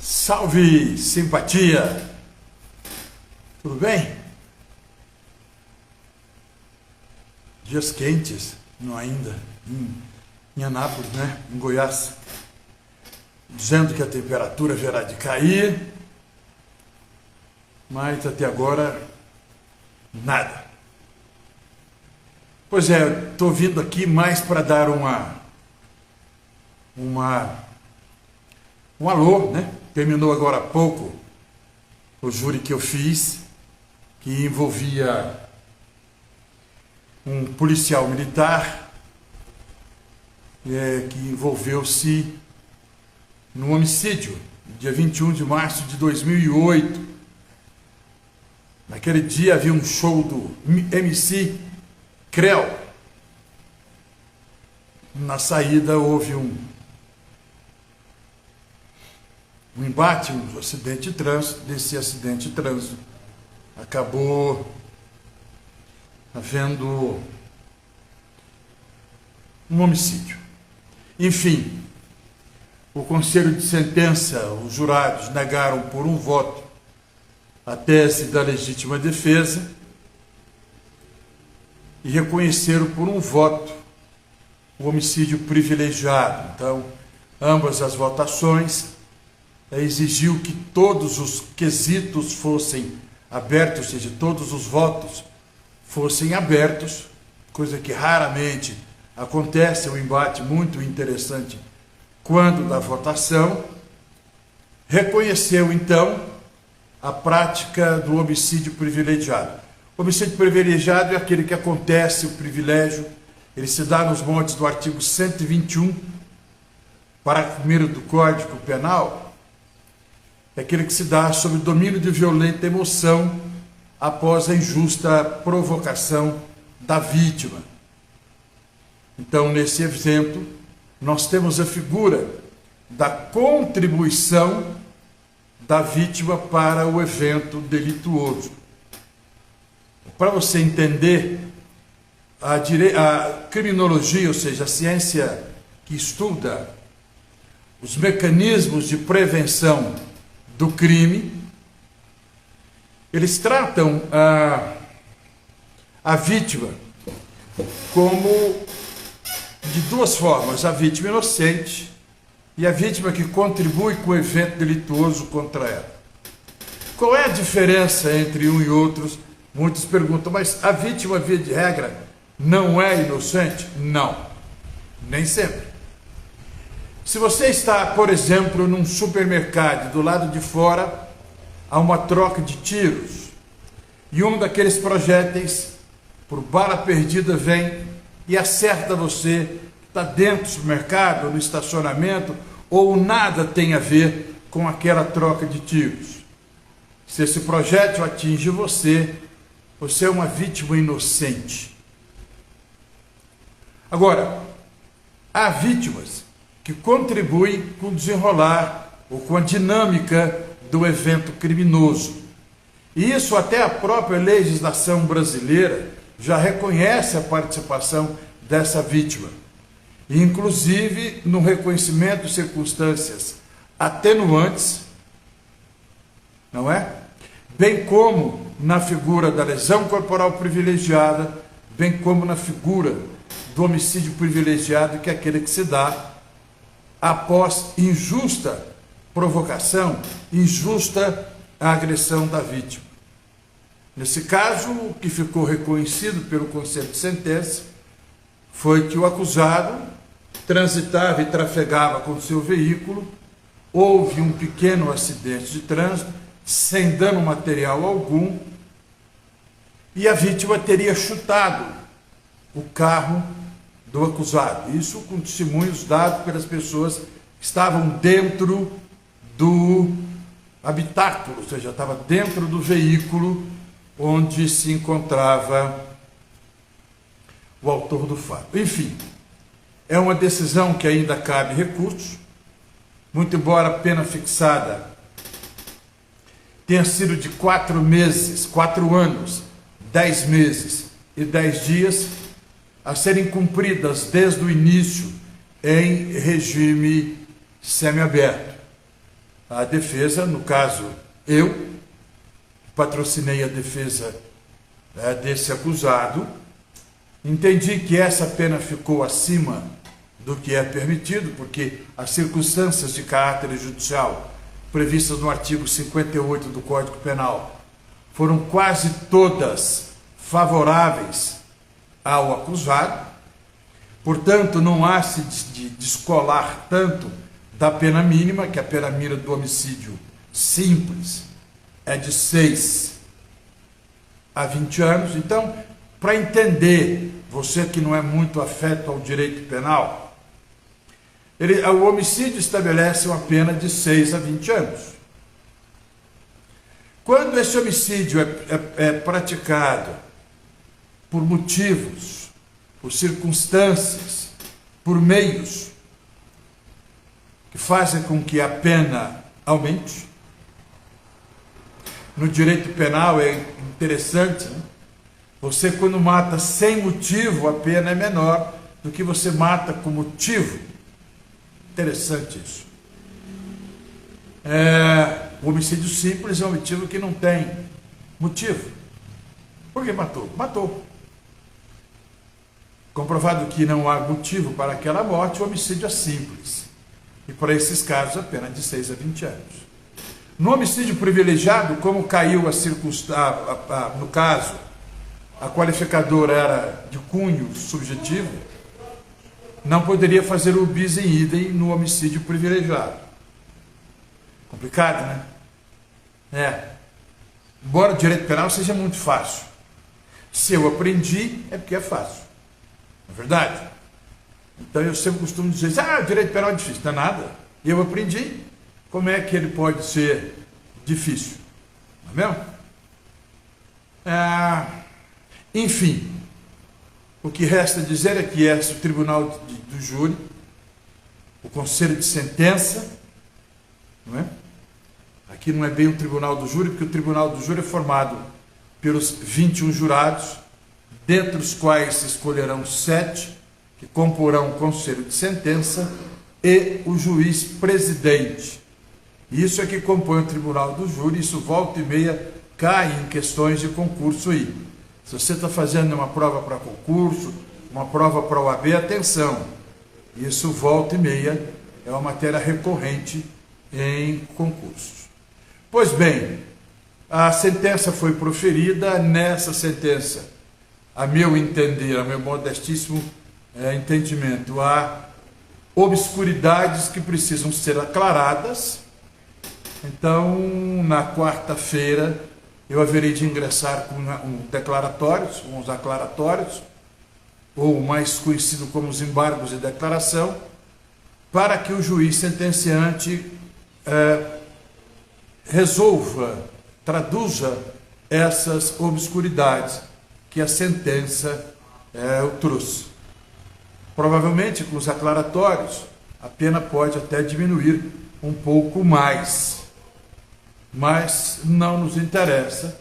Salve, simpatia! Tudo bem? Dias quentes, não ainda, em Anápolis, né? Em Goiás. Dizendo que a temperatura haverá de cair, mas até agora, nada. Pois é, estou vindo aqui mais para dar um alô, né? Terminou agora há pouco o júri que eu fiz, que envolvia um policial militar, que envolveu-se no homicídio, dia 21 de março de 2008. Naquele dia havia um show do MC Creu. Na saída houve um embate, um acidente de trânsito. Desse acidente de trânsito acabou havendo um homicídio. Enfim, o conselho de sentença, os jurados negaram por um voto a tese da legítima defesa e reconheceram por um voto o homicídio privilegiado. Então, ambas as votações exigiu que todos os quesitos fossem abertos, ou seja, todos os votos fossem abertos, coisa que raramente acontece, é um embate muito interessante quando da votação. Reconheceu, então, a prática do homicídio privilegiado. O homicídio privilegiado é aquele que acontece, o privilégio, ele se dá nos moldes do artigo 121, parágrafo 1º do Código Penal, é aquele que se dá sob o domínio de violenta emoção após a injusta provocação da vítima. Então, nesse exemplo, nós temos a figura da contribuição da vítima para o evento delituoso. Para você entender, a criminologia, ou seja, a ciência que estuda os mecanismos de prevenção do crime, eles tratam a vítima como de duas formas: a vítima inocente e a vítima que contribui com o evento delituoso contra ela. Qual é a diferença entre um e outros? Muitos perguntam, mas a vítima, via de regra, não é inocente? Não, nem sempre. Se você está, por exemplo, num supermercado, do lado de fora há uma troca de tiros, e um daqueles projéteis, por bala perdida, vem e acerta você, que está dentro do supermercado, no estacionamento, ou nada tem a ver com aquela troca de tiros. Se esse projétil atinge você, você é uma vítima inocente. Agora, há vítimas que contribuem com o desenrolar ou com a dinâmica do evento criminoso. E isso até a própria legislação brasileira já reconhece a participação dessa vítima. Inclusive no reconhecimento de circunstâncias atenuantes, não é? Bem como na figura da lesão corporal privilegiada, bem como na figura do homicídio privilegiado, que é aquele que se dá após injusta provocação, injusta agressão da vítima. Nesse caso, o que ficou reconhecido pelo conselho de sentença foi que o acusado transitava e trafegava com seu veículo, houve um pequeno acidente de trânsito, sem dano material algum, e a vítima teria chutado o carro do acusado. Isso com testemunhos dados pelas pessoas que estavam dentro do habitáculo, ou seja, estava dentro do veículo onde se encontrava o autor do fato. Enfim, é uma decisão que ainda cabe recurso, muito embora a pena fixada tenha sido de 4 meses, 4 anos, 10 meses e 10 dias, a serem cumpridas desde o início em regime semiaberto. a defesa, no caso eu, patrocinei a defesa desse acusado, entendi que essa pena ficou acima do que é permitido, porque as circunstâncias de caráter judicial previstas no artigo 58 do Código Penal foram quase todas favoráveis ao acusado, portanto não há se de descolar tanto da pena mínima, que a pena mínima do homicídio simples é de 6 a 20 anos. Então, para entender, você que não é muito afeto ao direito penal, o homicídio estabelece uma pena de 6 a 20 anos. Quando esse homicídio é praticado por motivos, por circunstâncias, por meios que fazem com que a pena aumente, no direito penal é interessante, né? Você, quando mata sem motivo, a pena é menor do que você mata com motivo. Interessante isso. O homicídio simples é um motivo que não tem motivo. Por que matou? Matou. Comprovado que não há motivo para aquela morte, o homicídio é simples. E para esses casos, a pena é de 6 a 20 anos. No homicídio privilegiado, como caiu a circunstância, no caso, a qualificadora era de cunho subjetivo, não poderia fazer o bis in idem no homicídio privilegiado. Complicado, né? Embora o direito penal seja muito fácil. Se eu aprendi, é porque é fácil. Não é verdade? Então eu sempre costumo dizer, o direito penal é difícil. Não é nada. Eu aprendi. Como é que ele pode ser difícil? Não é mesmo? Enfim, o que resta dizer é que o tribunal do júri, o conselho de sentença, não é? Aqui não é bem o tribunal do júri, porque o tribunal do júri é formado pelos 21 jurados, dentre os quais se escolherão 7, que comporão o conselho de sentença, e o juiz presidente. Isso é que compõe o tribunal do júri. Isso volta e meia cai em questões de concurso aí. Se você está fazendo uma prova para concurso, uma prova para OAB, atenção, isso volta e meia é uma matéria recorrente em concursos. Pois bem, a sentença foi proferida. Nessa sentença, a meu entender, a meu modestíssimo entendimento, há obscuridades que precisam ser aclaradas. Então, na quarta-feira, eu haverei de ingressar com os aclaratórios, ou mais conhecido como os embargos de declaração, para que o juiz sentenciante resolva, traduza essas obscuridades que a sentença trouxe. Provavelmente, com os aclaratórios, a pena pode até diminuir um pouco mais. Mas não nos interessa,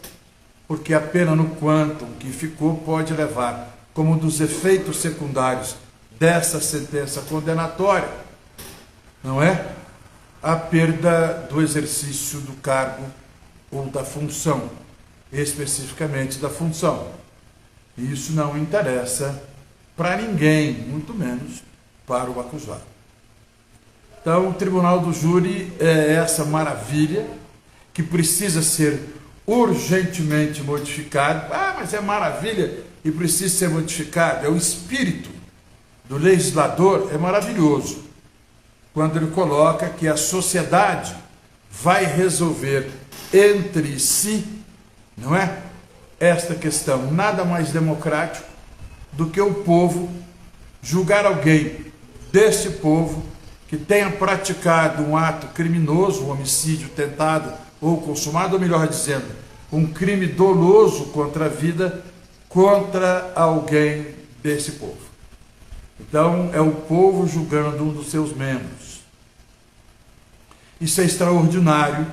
porque a pena no quantum que ficou pode levar, como um dos efeitos secundários dessa sentença condenatória, não é? A perda do exercício do cargo ou da função, especificamente da função. E isso não interessa para ninguém, muito menos para o acusado. Então, o tribunal do júri é essa maravilha que precisa ser urgentemente modificado. Mas é maravilha e precisa ser modificado. É o espírito do legislador, é maravilhoso, quando ele coloca que a sociedade vai resolver entre si, não é? Esta questão. Nada mais democrático do que o povo julgar alguém deste povo que tenha praticado um ato criminoso, um homicídio tentado ou consumado, ou melhor dizendo, um crime doloso contra a vida, contra alguém desse povo. Então, é o povo julgando um dos seus membros. Isso é extraordinário,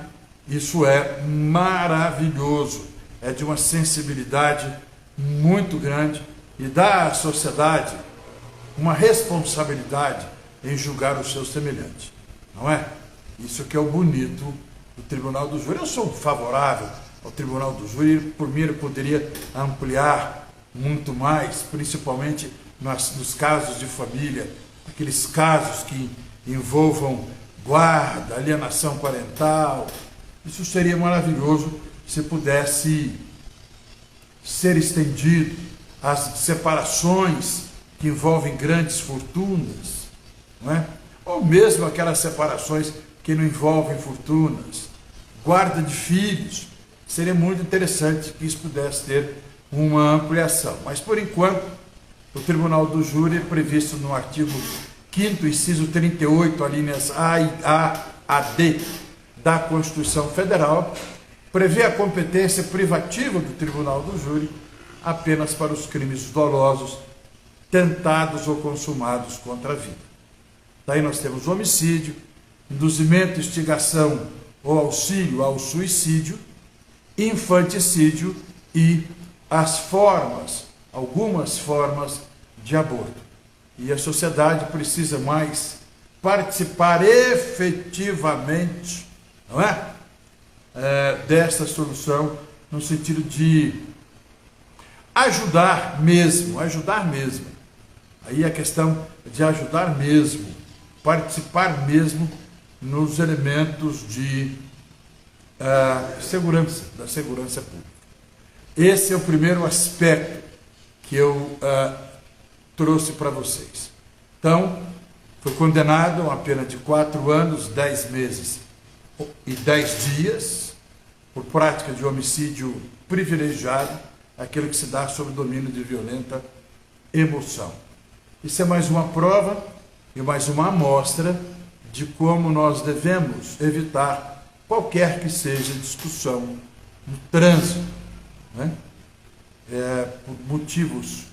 isso é maravilhoso, é de uma sensibilidade muito grande e dá à sociedade uma responsabilidade em julgar os seus semelhantes, não é? Isso que é o bonito do Tribunal do Júri. Eu sou favorável ao Tribunal do Júri, por mim ele poderia ampliar muito mais, principalmente nos casos de família, aqueles casos que envolvam guarda, alienação parental. Isso seria maravilhoso se pudesse ser estendido às separações que envolvem grandes fortunas, não é? Ou mesmo aquelas separações que não envolvem fortunas, guarda de filhos. Seria muito interessante que isso pudesse ter uma ampliação. Mas, por enquanto, o Tribunal do Júri, previsto no artigo 5º, inciso 38, alíneas A D da Constituição Federal, prevê a competência privativa do Tribunal do Júri apenas para os crimes dolosos tentados ou consumados contra a vida. Daí nós temos homicídio, induzimento, instigação ou auxílio ao suicídio, infanticídio e algumas formas de aborto. E a sociedade precisa mais participar efetivamente, não é? Dessa solução, no sentido de ajudar mesmo. Aí a questão de ajudar mesmo, participar mesmo nos elementos de segurança, da segurança pública. Esse é o primeiro aspecto que eu trouxe para vocês. Então, foi condenado a uma pena de 4 anos, 10 meses e 10 dias, por prática de homicídio privilegiado, aquele que se dá sob domínio de violenta emoção. Isso é mais uma prova e mais uma amostra de como nós devemos evitar qualquer que seja discussão no trânsito, né? Por motivos,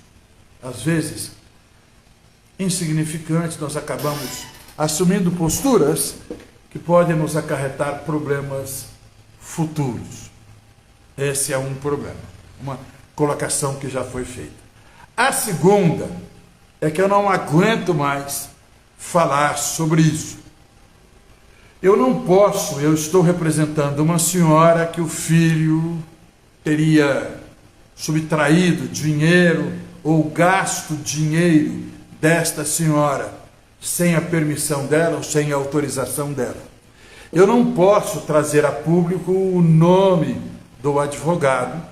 às vezes, insignificantes, nós acabamos assumindo posturas que podem nos acarretar problemas futuros. Esse é um problema, uma colocação que já foi feita. A segunda é que eu não aguento mais falar sobre isso. Eu estou representando uma senhora que o filho teria subtraído dinheiro ou gasto dinheiro desta senhora sem a permissão dela ou sem a autorização dela. Eu não posso trazer a público o nome do advogado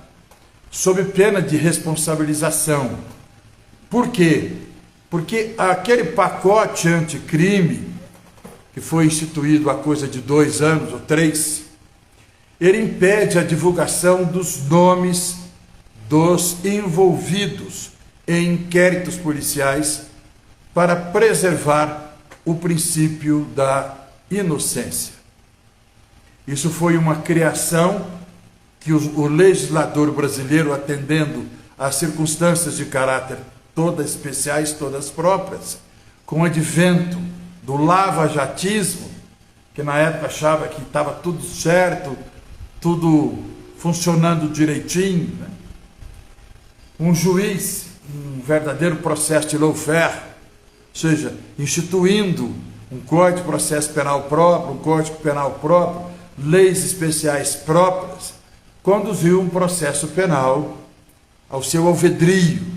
sob pena de responsabilização. Por quê? Porque aquele pacote anticrime que foi instituído há coisa de 2 anos ou 3, ele impede a divulgação dos nomes dos envolvidos em inquéritos policiais para preservar o princípio da inocência. Isso foi uma criação que o legislador brasileiro, atendendo às circunstâncias de caráter todas especiais, todas próprias, com o advento do lava-jatismo, que na época achava que estava tudo certo, tudo funcionando direitinho, né? Um juiz, um verdadeiro processo de lawfare, ou seja, instituindo um Código de Processo Penal próprio, um Código Penal próprio, leis especiais próprias, conduziu um processo penal ao seu alvedrio.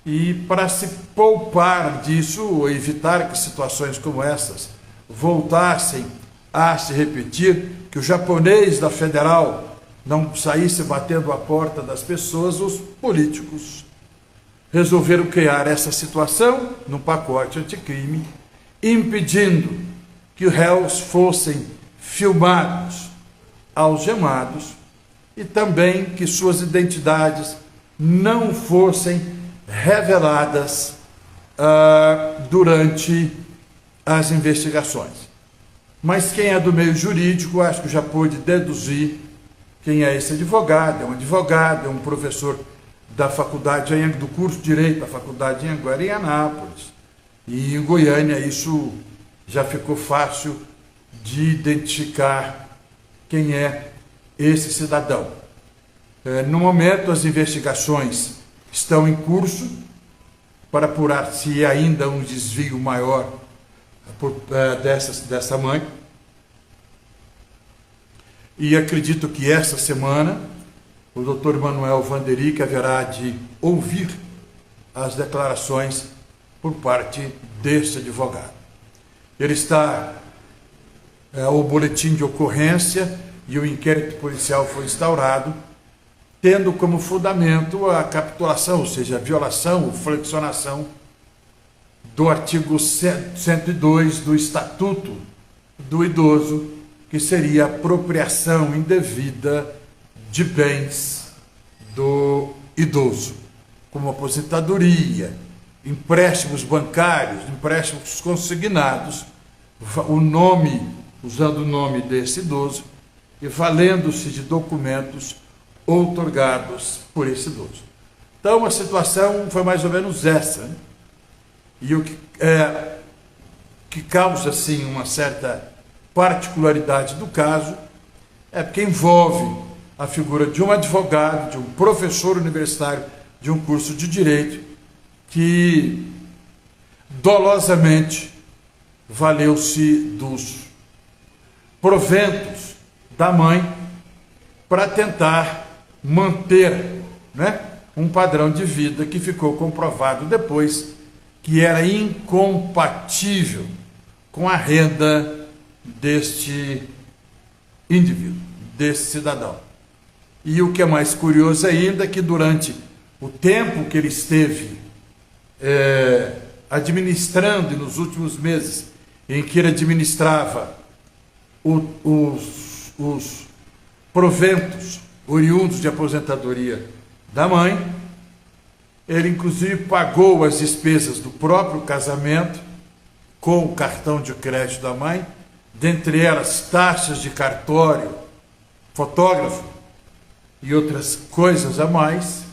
E para se poupar disso, ou evitar que situações como essas voltassem a se repetir, que o japonês da Federal não saísse batendo a porta das pessoas, os políticos resolveram criar essa situação no pacote anticrime, impedindo que os réus fossem filmados, algemados, e também que suas identidades não fossem reveladas durante as investigações. Mas quem é do meio jurídico, acho que já pôde deduzir quem é esse advogado. É um advogado, é um professor da faculdade, do curso de Direito da faculdade de Anguera, em Anápolis. E em Goiânia isso já ficou fácil de identificar quem é esse cidadão. No momento, as investigações estão em curso para apurar se ainda um desvio maior dessa mãe. E acredito que esta semana o Dr. Manuel Wanderick haverá de ouvir as declarações por parte deste advogado. Ele está, o boletim de ocorrência e o inquérito policial foi instaurado, tendo como fundamento a capitulação, ou seja, a violação ou flexionação do artigo 102 do Estatuto do Idoso, que seria a apropriação indevida de bens do idoso, como aposentadoria, empréstimos bancários, empréstimos consignados, usando o nome desse idoso e valendo-se de documentos outorgados por esse idoso. Então a situação foi mais ou menos essa, né? E o que causa assim uma certa particularidade do caso é porque envolve a figura de um advogado, de um professor universitário de um curso de direito que dolosamente valeu-se dos proventos da mãe para tentar manter, né, um padrão de vida que ficou comprovado depois que era incompatível com a renda deste indivíduo, desse cidadão. E o que é mais curioso ainda é que durante o tempo que ele esteve administrando, e nos últimos meses em que ele administrava os proventos oriundos de aposentadoria da mãe, ele inclusive pagou as despesas do próprio casamento com o cartão de crédito da mãe, dentre elas taxas de cartório, fotógrafo e outras coisas a mais,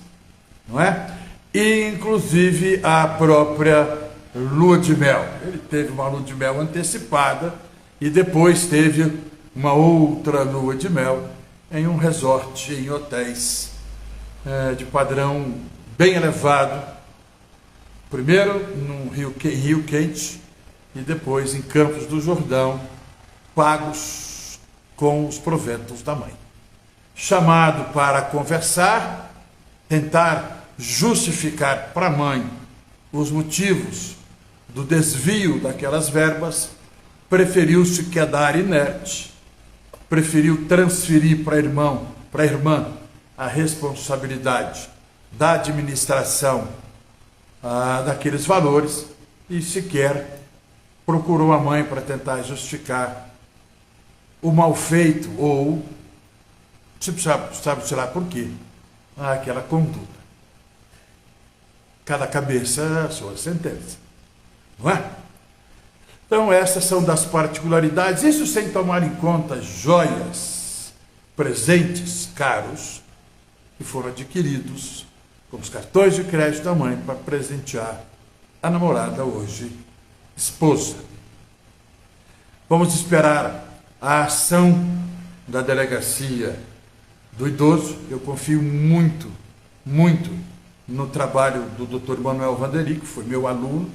não é? E inclusive a própria lua de mel. Ele teve uma lua de mel antecipada e depois teve uma outra lua de mel em um resort, em hotéis de padrão bem elevado, primeiro em Rio Quente e depois em Campos do Jordão, pagos com os proventos da mãe. Chamado para conversar, tentar justificar para a mãe os motivos do desvio daquelas verbas, preferiu-se quedar inerte, preferiu transferir para a irmã a responsabilidade da administração daqueles valores e sequer procurou a mãe para tentar justificar o mal feito ou, sabe-se lá por quê, aquela conduta. Cada cabeça a sua sentença, não é? Então essas são das particularidades, isso sem tomar em conta joias, presentes caros que foram adquiridos com os cartões de crédito da mãe para presentear a namorada, hoje esposa. Vamos esperar a ação da delegacia do idoso. Eu confio muito, muito no trabalho do Dr. Manuel Wanderick, que foi meu aluno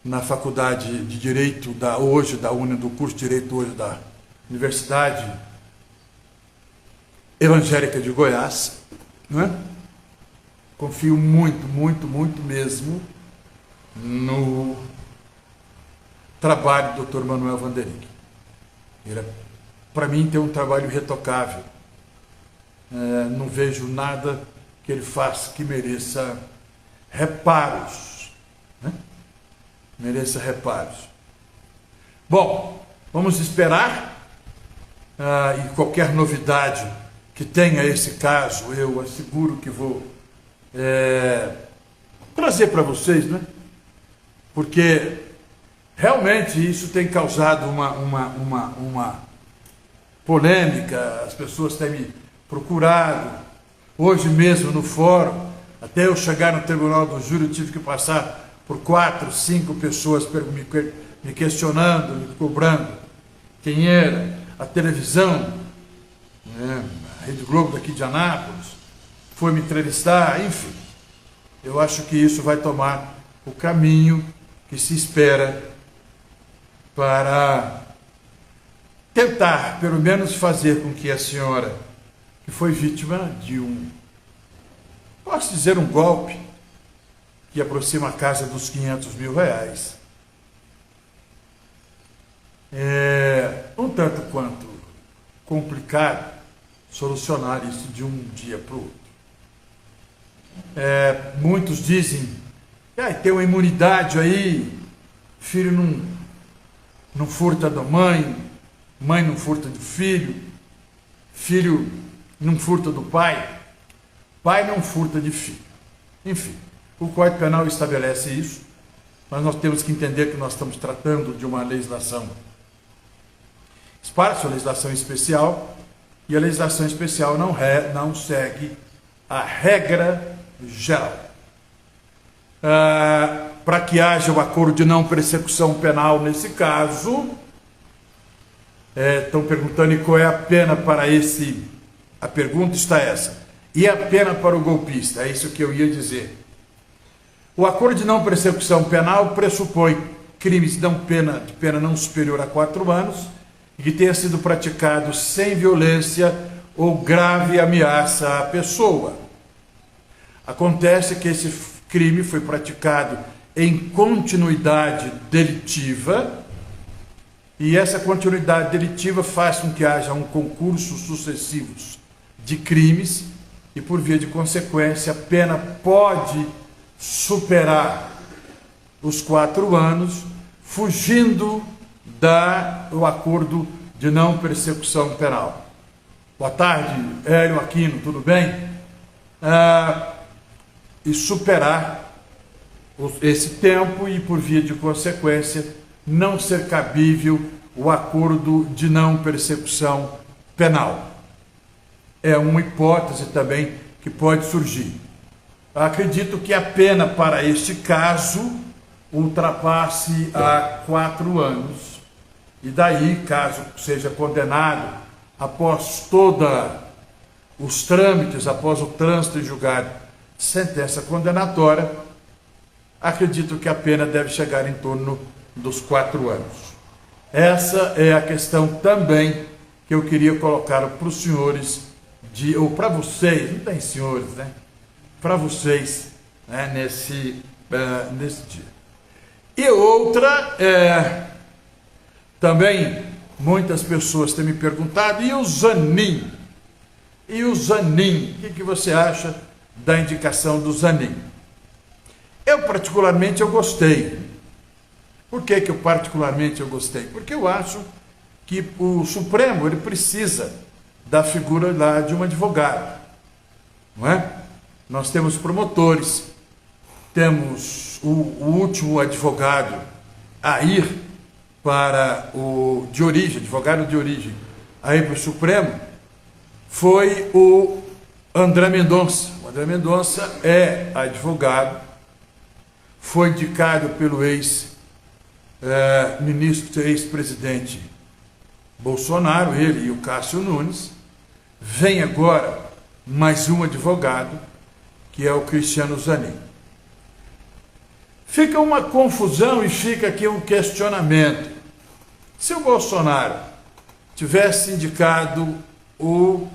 na faculdade de Direito do curso de Direito hoje da Universidade Evangélica de Goiás, não é? Confio muito, muito, muito mesmo no trabalho do Dr. Manuel Wanderick. Ele, para mim, tem um trabalho irretocável. Não vejo nada que ele faça que mereça reparos, né? Mereça reparos. Bom, vamos esperar, e qualquer novidade que tenha esse caso, eu asseguro que vou trazer para vocês, né? Porque realmente isso tem causado uma polêmica, as pessoas têm me procurado, hoje mesmo no fórum, até eu chegar no tribunal do júri, eu tive que passar por 4, 5 pessoas me questionando, me cobrando quem era, a televisão, né, a Rede Globo daqui de Anápolis, foi me entrevistar, enfim. Eu acho que isso vai tomar o caminho que se espera para tentar, pelo menos, fazer com que a senhora, que foi vítima de posso dizer, um golpe, que aproxima a casa dos R$ 500.000, um tanto quanto complicado solucionar isso de um dia para o outro. Muitos dizem que tem uma imunidade aí, filho não furta da mãe, mãe não furta do filho, filho não furta do pai, pai não furta de filho. Enfim, o Código Penal estabelece isso, mas nós temos que entender que nós estamos tratando de uma legislação esparsa, uma legislação especial, e a legislação especial não segue a regra geral. Para que haja o acordo de não persecução penal nesse caso, estão perguntando qual é a pena para esse. A pergunta está essa. E a pena para o golpista? É isso que eu ia dizer. O acordo de não persecução penal pressupõe crimes de pena não superior a 4 anos e que tenha sido praticado sem violência ou grave ameaça à pessoa. Acontece que esse crime foi praticado em continuidade delitiva, e essa continuidade delitiva faz com que haja um concurso sucessivos de crimes, e por via de consequência a pena pode superar os 4 anos, fugindo do acordo de não persecução penal. Boa tarde, Hélio Aquino, tudo bem? E superar esse tempo e, por via de consequência, não ser cabível o acordo de não persecução penal. É uma hipótese também que pode surgir. Acredito que a pena para este caso ultrapasse a 4 anos, e daí, caso seja condenado, após todos os trâmites, após o trânsito em julgado, sentença condenatória, acredito que a pena deve chegar em torno dos 4 anos. Essa é a questão também que eu queria colocar para os senhores, ou para vocês, não tem senhores, né? Para vocês, né, nesse dia. E outra, também muitas pessoas têm me perguntado, e o Zanin? E o Zanin? O que você acha da indicação do Zanin? Eu particularmente gostei. Por que eu particularmente gostei? Porque eu acho que o Supremo ele precisa da figura lá de um advogado, não é? Nós temos promotores, temos o último advogado a ir para advogado de origem, a ir para o Supremo, foi o André Mendonça. O André Mendonça é advogado, foi indicado pelo ex-ministro, ex-presidente Bolsonaro, ele e o Cássio Nunes. Vem agora mais um advogado, que é o Cristiano Zanin. Fica uma confusão e fica aqui um questionamento. Se o Bolsonaro tivesse indicado o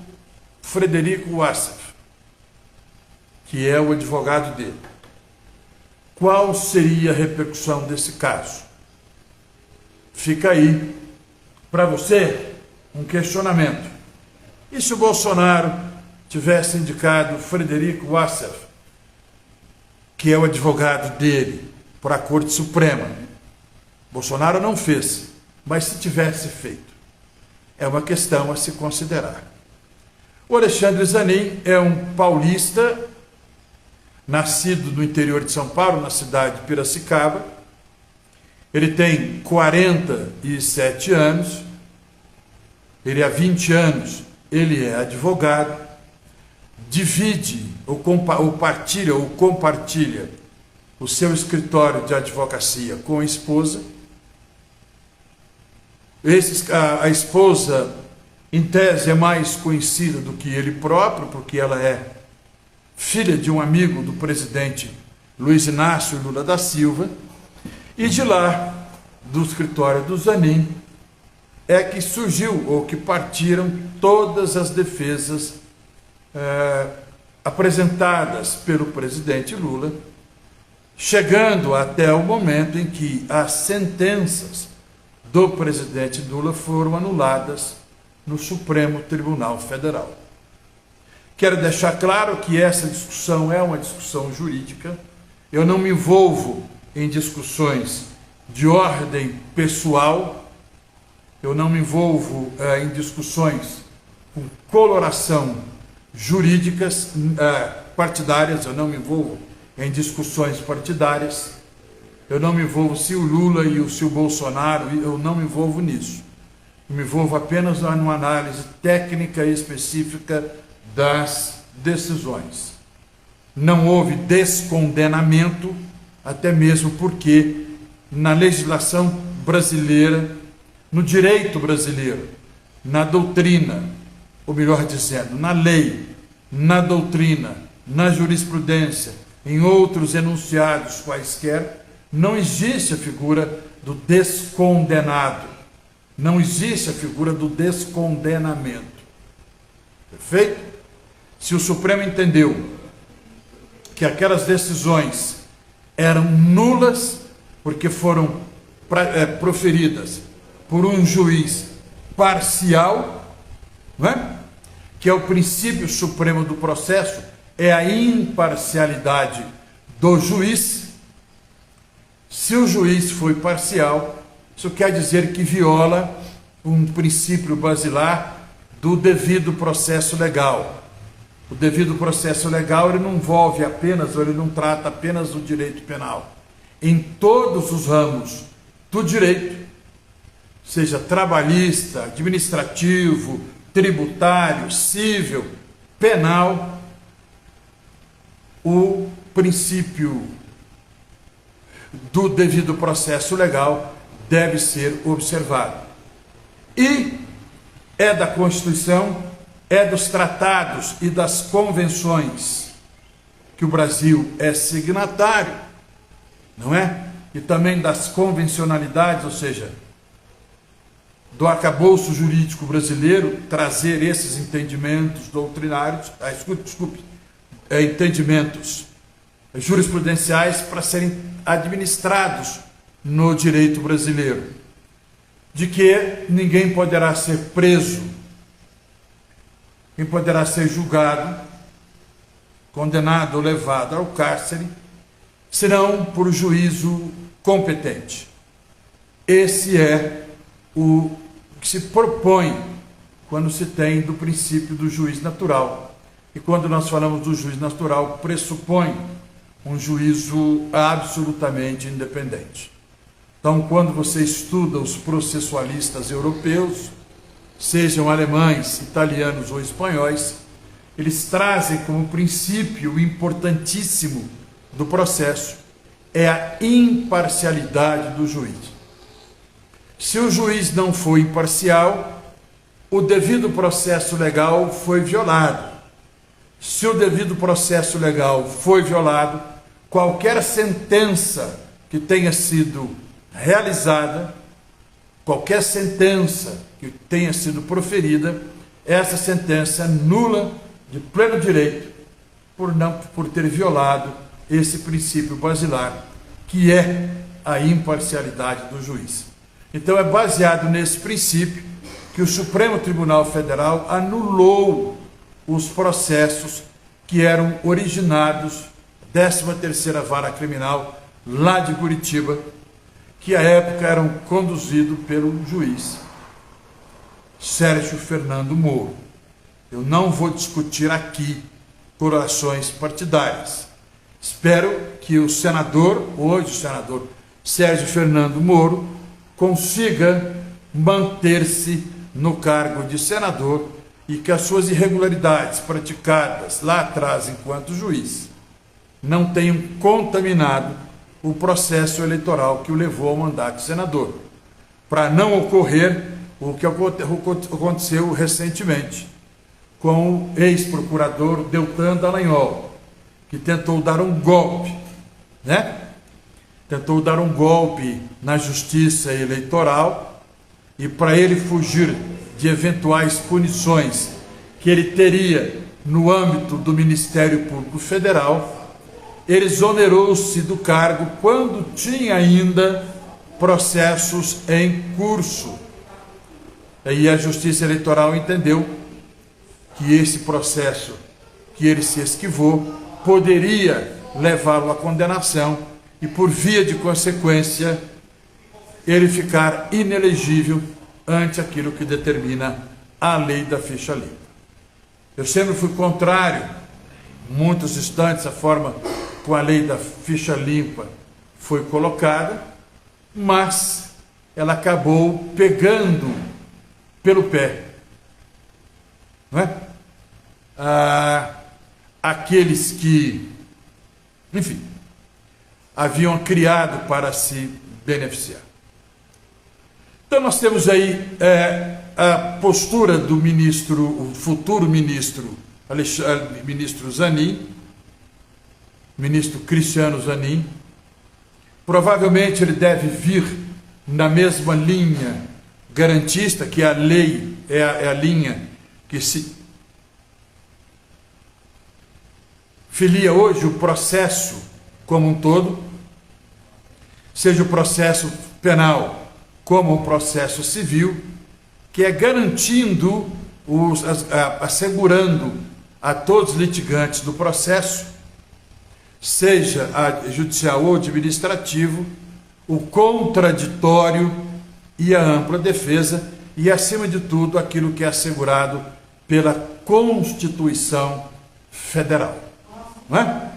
Frederico Wassef, que é o advogado dele, qual seria a repercussão desse caso? Fica aí para você um questionamento. E se o Bolsonaro tivesse indicado Frederico Wassef, que é o advogado dele, para a Corte Suprema? Bolsonaro não fez, mas se tivesse feito, é uma questão a se considerar. O Alexandre Zanin é um paulista, nascido no interior de São Paulo, na cidade de Piracicaba. Ele tem 47 anos, ele há 20 anos, ele é advogado, divide ou compartilha o seu escritório de advocacia com a esposa. A esposa, em tese, é mais conhecida do que ele próprio, porque ela é filha de um amigo do presidente Luiz Inácio Lula da Silva, e de lá, do escritório do Zanin, é que surgiu, ou que partiram todas as defesas apresentadas pelo presidente Lula, chegando até o momento em que as sentenças do presidente Lula foram anuladas no Supremo Tribunal Federal. Quero deixar claro que essa discussão é uma discussão jurídica. Eu não me envolvo em discussões de ordem pessoal, eu não me envolvo em discussões com coloração jurídicas partidárias, eu não me envolvo em discussões partidárias, eu não me envolvo se o Lula e se o Bolsonaro, eu não me envolvo nisso. Eu me envolvo apenas numa análise técnica e específica das decisões. Não houve descondenamento, até mesmo porque na legislação brasileira, no direito brasileiro, na doutrina, ou melhor dizendo, na lei, na doutrina, na jurisprudência, em outros enunciados quaisquer, não existe a figura do descondenado, não existe a figura do descondenamento. Perfeito? Se o Supremo entendeu que aquelas decisões eram nulas porque foram proferidas por um juiz parcial, não é? Que é o princípio supremo do processo, é a imparcialidade do juiz. Se o juiz foi parcial, isso quer dizer que viola um princípio basilar do devido processo legal. O devido processo legal, ele não envolve apenas, ou ele não trata apenas do direito penal. Em todos os ramos do direito, seja trabalhista, administrativo, tributário, civil, penal, o princípio do devido processo legal deve ser observado. E é da Constituição, é dos tratados e das convenções que o Brasil é signatário, não é? E também das convencionalidades, ou seja, do arcabouço jurídico brasileiro, trazer esses entendimentos doutrinários, entendimentos jurisprudenciais para serem administrados no direito brasileiro, de que ninguém poderá ser preso, quem poderá ser julgado, condenado ou levado ao cárcere, senão por juízo competente. Esse é o que se propõe quando se tem do princípio do juiz natural. E quando nós falamos do juiz natural, pressupõe um juízo absolutamente independente. Então, quando você estuda os processualistas europeus, sejam alemães, italianos ou espanhóis, eles trazem como princípio importantíssimo do processo é a imparcialidade do juiz. Se o juiz não foi imparcial, o devido processo legal foi violado. Se o devido processo legal foi violado, qualquer sentença que tenha sido realizada, qualquer sentença que tenha sido proferida, essa sentença é nula de pleno direito por ter violado esse princípio basilar, que é a imparcialidade do juiz. Então é baseado nesse princípio que o Supremo Tribunal Federal anulou os processos que eram originados da 13ª Vara Criminal lá de Curitiba, que à época eram conduzidos pelo juiz Sérgio Fernando Moro. Eu não vou discutir aqui colorações partidárias. Espero que o senador, hoje o senador Sérgio Fernando Moro, consiga manter-se no cargo de senador e que as suas irregularidades praticadas lá atrás enquanto juiz não tenham contaminado o processo eleitoral que o levou ao mandato de senador, para não ocorrer o que aconteceu recentemente com o ex-procurador Deltan Dallagnol, que tentou dar um golpe, né? Tentou dar um golpe na justiça eleitoral e para ele fugir de eventuais punições que ele teria no âmbito do Ministério Público Federal, ele exonerou-se do cargo quando tinha ainda processos em curso. E a Justiça Eleitoral entendeu que esse processo que ele se esquivou poderia levá-lo à condenação e, por via de consequência, ele ficar inelegível ante aquilo que determina a lei da ficha limpa. Eu sempre fui contrário, em muitos instantes, à forma como a lei da ficha limpa foi colocada, mas ela acabou pegando pelo pé, não é? Aqueles que, enfim, haviam criado para se beneficiar. Então nós temos aí a postura do ministro, o futuro ministro ministro Zanin, ministro Cristiano Zanin. Provavelmente ele deve vir na mesma linha garantista, que a lei é a linha que se filia hoje o processo como um todo, seja o processo penal como o processo civil, que é garantindo, assegurando a todos os litigantes do processo, seja judicial ou administrativo, o contraditório e a ampla defesa, e acima de tudo aquilo que é assegurado pela Constituição Federal. Não é?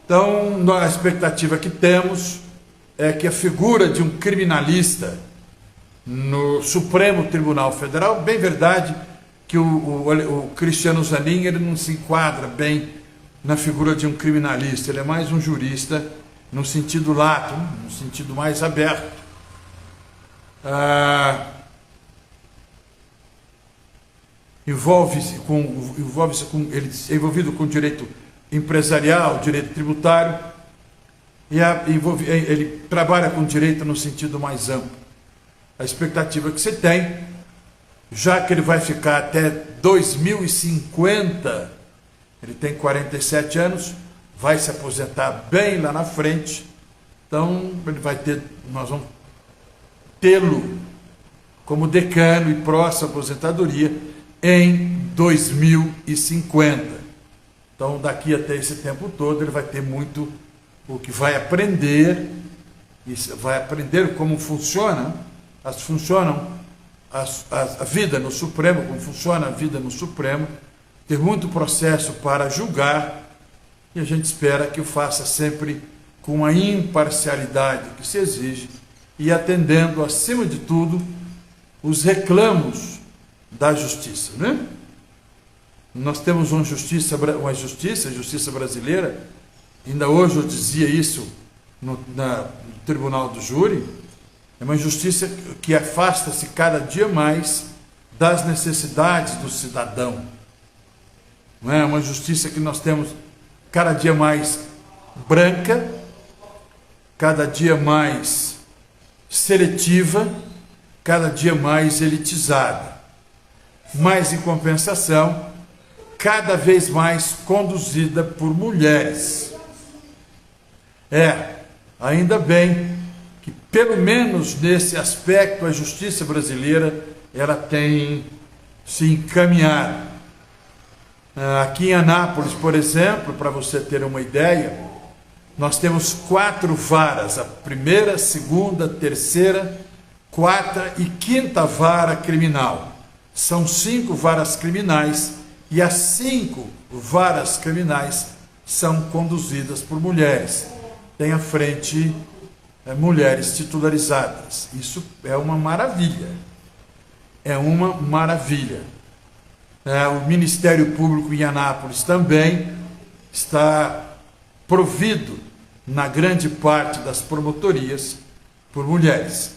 Então, a expectativa que temos é que a figura de um criminalista no Supremo Tribunal Federal, bem verdade que o Cristiano Zanin, ele não se enquadra bem na figura de um criminalista, ele é mais um jurista no sentido lato, no sentido mais aberto. Ele é envolvido com direito empresarial, direito tributário, e ele trabalha com direito no sentido mais amplo. A expectativa que se tem, já que ele vai ficar até 2050, ele tem 47 anos, vai se aposentar bem lá na frente, então nós vamos tê-lo como decano e próxima aposentadoria em 2050. Então, daqui até esse tempo todo, ele vai ter muito o que vai aprender, e vai aprender como funciona a vida no Supremo, como funciona a vida no Supremo, ter muito processo para julgar, e a gente espera que o faça sempre com a imparcialidade que se exige e atendendo, acima de tudo, os reclamos da justiça, né? Nós temos a justiça brasileira, ainda hoje eu dizia isso no Tribunal do Júri, é uma justiça que afasta-se cada dia mais das necessidades do cidadão. Não é uma justiça que nós temos cada dia mais branca, cada dia mais seletiva, cada dia mais elitizada. Mas, em compensação, cada vez mais conduzida por mulheres. Ainda bem que, pelo menos nesse aspecto, a justiça brasileira ela tem se encaminhado. Aqui em Anápolis, por exemplo, para você ter uma ideia, nós temos 4 varas, a primeira, segunda, terceira, quarta e quinta vara criminal. São 5 varas criminais e as 5 varas criminais são conduzidas por mulheres. Tem à frente mulheres titularizadas. Isso é uma maravilha. É uma maravilha. O Ministério Público em Anápolis também está provido, na grande parte das promotorias, por mulheres.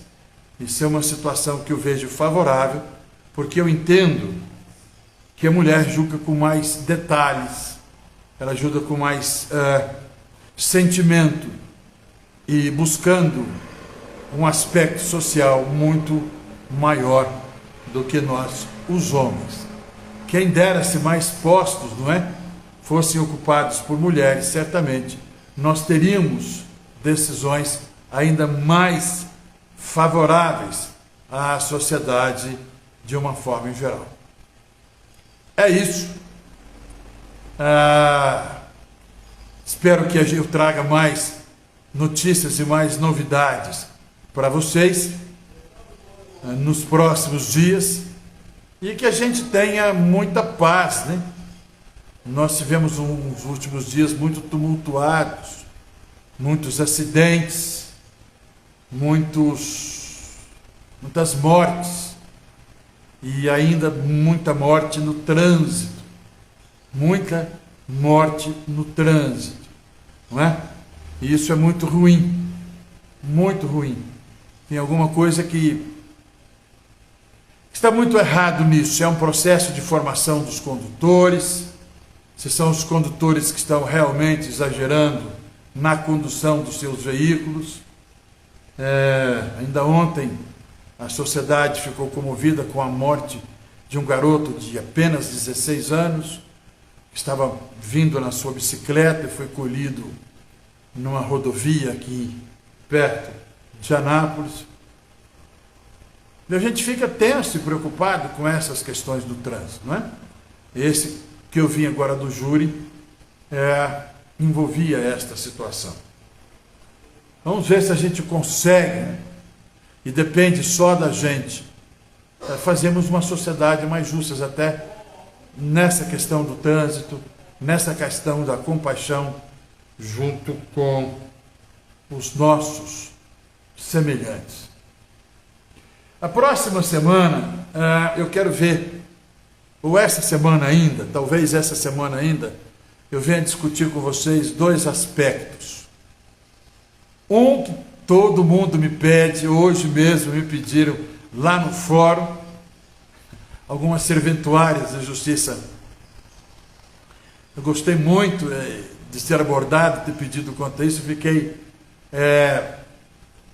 Isso é uma situação que eu vejo favorável, porque eu entendo que a mulher julga com mais detalhes, ela julga com mais sentimento e buscando um aspecto social muito maior do que nós, os homens. Quem dera se mais postos, não é, fossem ocupados por mulheres, certamente nós teríamos decisões ainda mais favoráveis à sociedade de uma forma em geral. É isso. Espero que eu traga mais notícias e mais novidades para vocês nos próximos dias e que a gente tenha muita paz, né? Nós tivemos uns últimos dias muito tumultuados, muitos acidentes, muitas mortes e ainda muita morte no trânsito, muita morte no trânsito, não é? E isso é muito ruim, muito ruim. Tem alguma coisa que está muito errado nisso. É um processo de formação dos condutores, se são os condutores que estão realmente exagerando na condução dos seus veículos. Ainda ontem a sociedade ficou comovida com a morte de um garoto de apenas 16 anos, que estava vindo na sua bicicleta e foi colhido numa rodovia aqui perto de Anápolis. E a gente fica tenso e preocupado com essas questões do trânsito, não é? Esse que eu vim agora do júri envolvia esta situação. Vamos ver se a gente consegue, né? E depende só da gente, fazermos uma sociedade mais justa, até nessa questão do trânsito, nessa questão da compaixão, junto com os nossos semelhantes. A próxima semana, eu quero ver, ou essa semana ainda, talvez essa semana ainda, eu venha discutir com vocês dois aspectos. Um que todo mundo me pede, hoje mesmo me pediram lá no fórum, algumas serventuárias da justiça. Eu gostei muito de ser abordado, de ter pedido quanto a isso, fiquei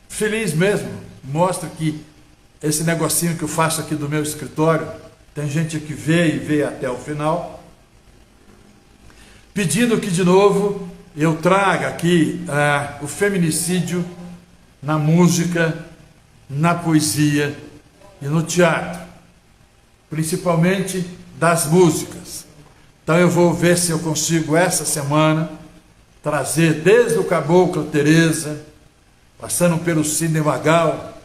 feliz mesmo. Mostra que esse negocinho que eu faço aqui do meu escritório, tem gente que vê e vê até o final, pedindo que de novo eu traga aqui o feminicídio na música, na poesia e no teatro, principalmente das músicas. Então eu vou ver se eu consigo essa semana trazer desde o Caboclo Teresa, passando pelo Cine Magal,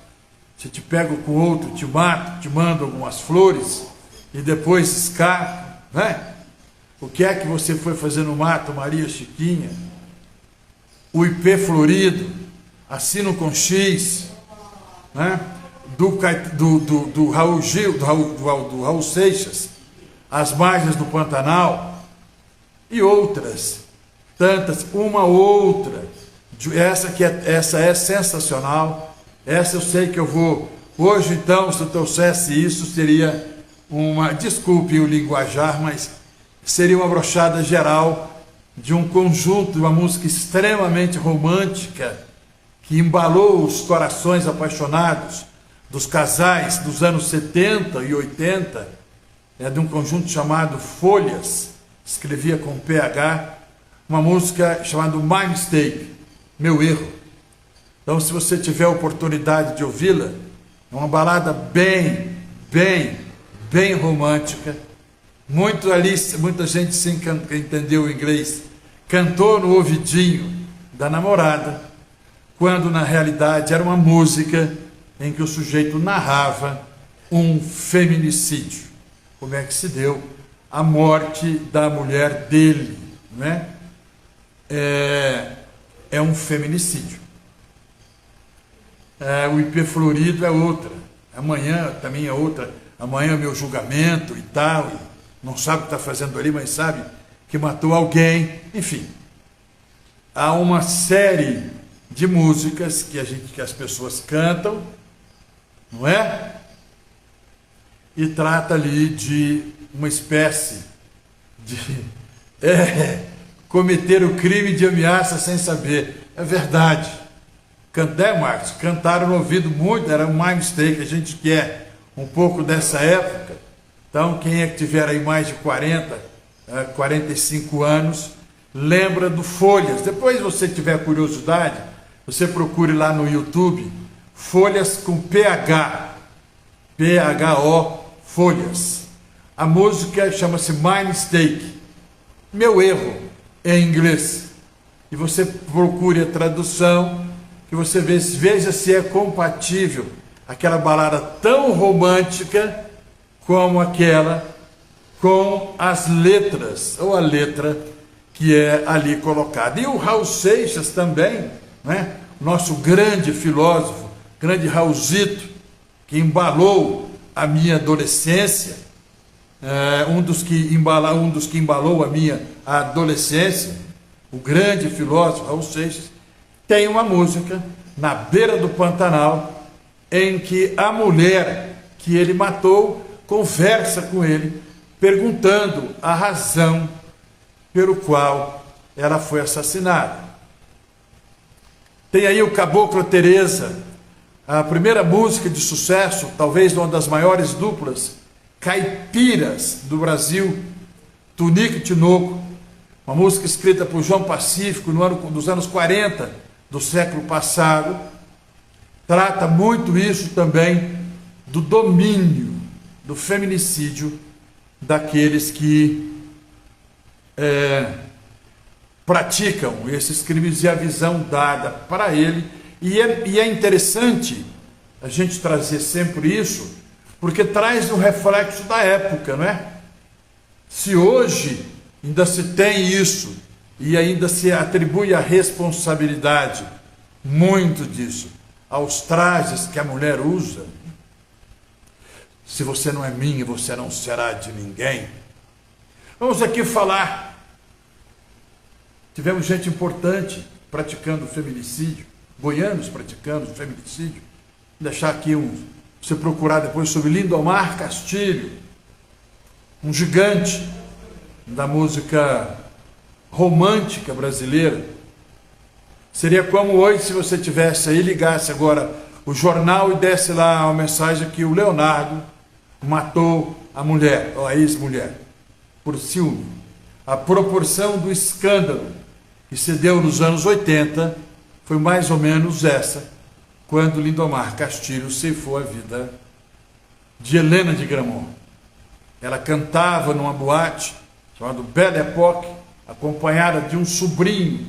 se te pego com outro, te mato, te mando algumas flores e depois escapo, né? O que é que você foi fazer no mato, Maria Chiquinha? O IP Florido, Assino com X, né? do Raul Gil, do Raul Seixas, As Margens do Pantanal e outras, tantas, uma outra. Essa é sensacional. Essa eu sei que eu vou. Hoje, então, se eu trouxesse isso, seria desculpe o linguajar, mas seria uma brochada geral de um conjunto, de uma música extremamente romântica, que embalou os corações apaixonados dos casais dos anos 70 e 80, de um conjunto chamado Folhas, escrevia com PH, uma música chamada My Mistake, Meu Erro. Então, se você tiver a oportunidade de ouvi-la, é uma balada bem romântica. Muita gente sim entendeu o inglês, cantou no ouvidinho da namorada, quando na realidade era uma música em que o sujeito narrava um feminicídio. Como é que se deu a morte da mulher dele, né? É um feminicídio. O IP Florido é outra. Amanhã também é outra. Amanhã é o meu julgamento e tal. E não sabe o que está fazendo ali, mas sabe que matou alguém. Enfim, há uma série de músicas que as pessoas cantam, não é? E trata ali de uma espécie de cometer o crime de ameaça sem saber. É verdade. Marcos, cantaram no ouvido muito, era um My Mistake, a gente quer um pouco dessa época. Então, quem é que tiver aí mais de 40, 45 anos, lembra do Folhas. Depois, se você tiver curiosidade, você procure lá no YouTube, Folhas com PH, PHO, Folhas. A música chama-se My Mistake, meu erro, em inglês. E você procure a tradução, que você veja se é compatível aquela balada tão romântica como aquela com as letras, ou a letra que é ali colocada. E o Raul Seixas também, né? Nosso grande filósofo, grande Raulzito, que embalou a minha adolescência, um dos que embalou a minha adolescência, o grande filósofo Raul Seixas, tem uma música, Na Beira do Pantanal, em que a mulher que ele matou conversa com ele, perguntando a razão pelo qual ela foi assassinada. Tem aí o Caboclo Teresa, a primeira música de sucesso, talvez uma das maiores duplas caipiras do Brasil, Tunico e Tinoco, uma música escrita por João Pacífico nos anos 40 do século passado, trata muito isso também do domínio, do feminicídio daqueles que praticam esses crimes e a visão dada para ele. E é interessante a gente trazer sempre isso, porque traz um reflexo da época, não é? Se hoje ainda se tem isso e ainda se atribui a responsabilidade, muito disso, aos trajes que a mulher usa, se você não é minha, você não será de ninguém. Vamos aqui falar, tivemos gente importante praticando feminicídio, goianos praticando feminicídio. Vou deixar aqui você procurar depois sobre Lindomar Castilho, um gigante da música romântica brasileira. Seria como hoje se você tivesse aí, ligasse agora o jornal e desse lá uma mensagem que o Leonardo matou a mulher, ou a ex-mulher, por ciúme. A proporção do escândalo que se deu nos anos 80 foi mais ou menos essa, quando Lindomar Castilho ceifou a vida de Helena de Gramont. Ela cantava numa boate chamada Belle Époque, acompanhada de um sobrinho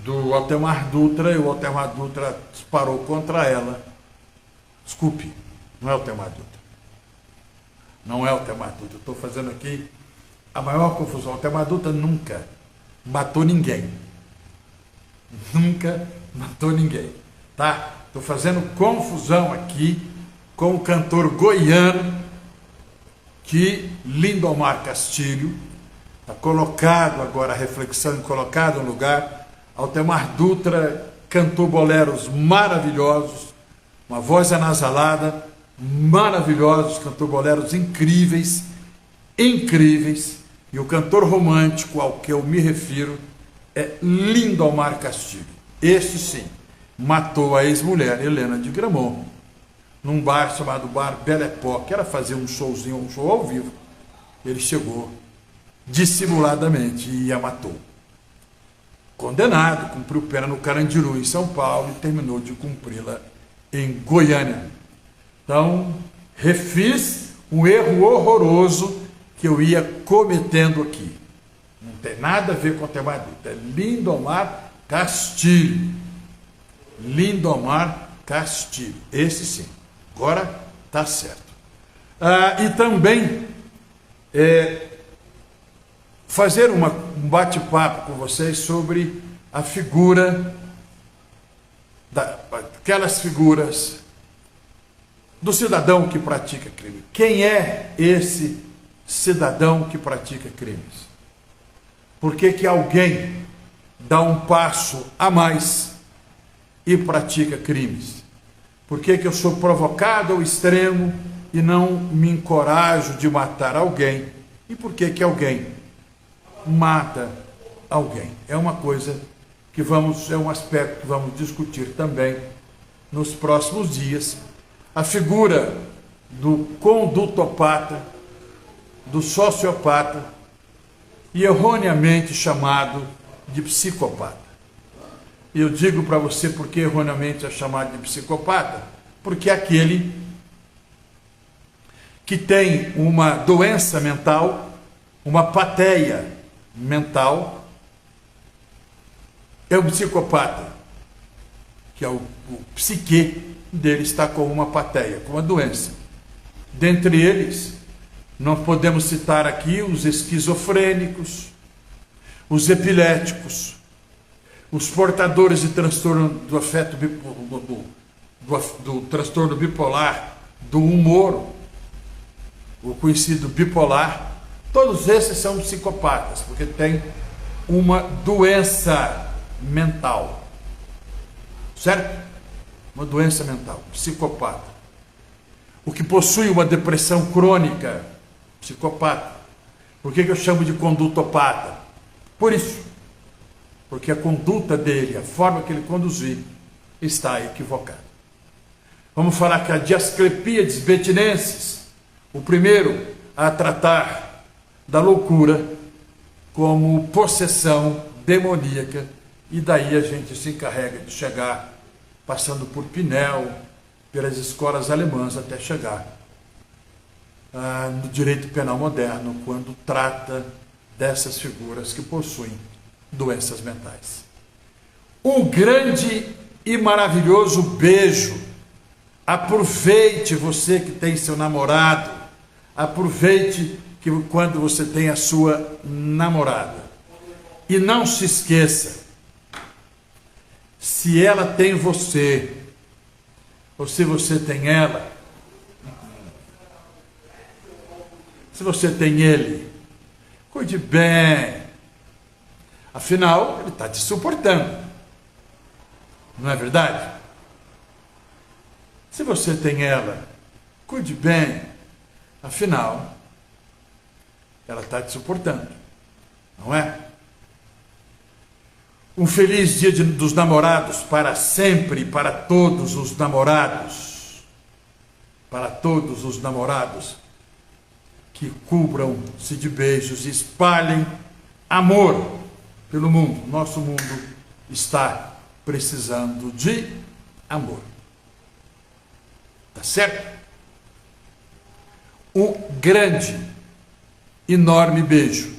do Altemar Dutra, e o Altemar Dutra disparou contra ela. Desculpe, não é Altemar Dutra. Não é Altemar Dutra. Estou fazendo aqui a maior confusão. Altemar Dutra nunca matou ninguém. Nunca matou ninguém. Tá? Estou fazendo confusão aqui com o cantor goiano que Lindomar Castilho está colocado agora, a reflexão colocada no lugar. Altemar Dutra cantou boleros maravilhosos, uma voz anasalada, maravilhosos, cantou boleros incríveis, incríveis, e o cantor romântico ao que eu me refiro é Lindomar Castilho. Este sim, matou a ex-mulher Helena de Gramont, num bar chamado Bar Belle Époque. Ela fazia um show ao vivo, ele chegou dissimuladamente e a matou. Condenado, cumpriu pena no Carandiru, em São Paulo, e terminou de cumpri-la em Goiânia. Então, refiz um erro horroroso que eu ia cometendo aqui. Não tem nada a ver com a Altemar Dutra, é Lindomar Castilho. Lindomar Castilho, esse sim. Agora está certo. E também fazer um bate-papo com vocês sobre a figura, aquelas figuras do cidadão que pratica crime. Quem é esse cidadão que pratica crimes? Por que alguém dá um passo a mais e pratica crimes? Por que eu sou provocado ao extremo e não me encorajo de matar alguém? E por que alguém mata alguém? É uma coisa que é um aspecto que vamos discutir também nos próximos dias, a figura do condutopata, do sociopata, e erroneamente chamado de psicopata. E eu digo para você por que erroneamente é chamado de psicopata, porque é aquele que tem uma doença mental, uma apatia mental, é um psicopata, que é o psique dele está com uma apatia, com uma doença. Dentre eles, nós podemos citar aqui os esquizofrênicos, os epiléticos, os portadores de transtorno do afeto, do transtorno bipolar, do humor, o conhecido bipolar. Todos esses são psicopatas, porque têm uma doença mental, certo? Uma doença mental, psicopata. O que possui uma depressão crônica, psicopata. Por que eu chamo de condutopata? Por isso, porque a conduta dele, a forma que ele conduzir, está equivocada. Vamos falar que a Diasclepíades betinensis, o primeiro a tratar da loucura como possessão demoníaca, e daí a gente se encarrega de chegar, passando por Pinel, pelas escolas alemãs, até chegar no direito penal moderno, quando trata dessas figuras que possuem doenças mentais. Um grande e maravilhoso beijo. Aproveite, você que tem seu namorado, aproveite que quando você tem a sua namorada. E não se esqueça, se ela tem você, ou se você tem ela, se você tem ele, cuide bem. Afinal, ele está te suportando. Não é verdade? Se você tem ela, cuide bem. Afinal, ela está te suportando. Não é? Um feliz dia dos namorados para sempre, para todos os namorados. Para todos os namorados que cubram-se de beijos e espalhem amor pelo mundo. Nosso mundo está precisando de amor. Tá certo? Um grande, enorme beijo.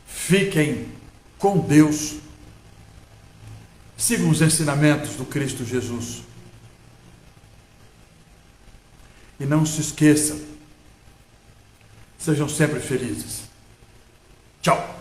Fiquem com Deus. Sigam os ensinamentos do Cristo Jesus. E não se esqueçam. Sejam sempre felizes. Tchau.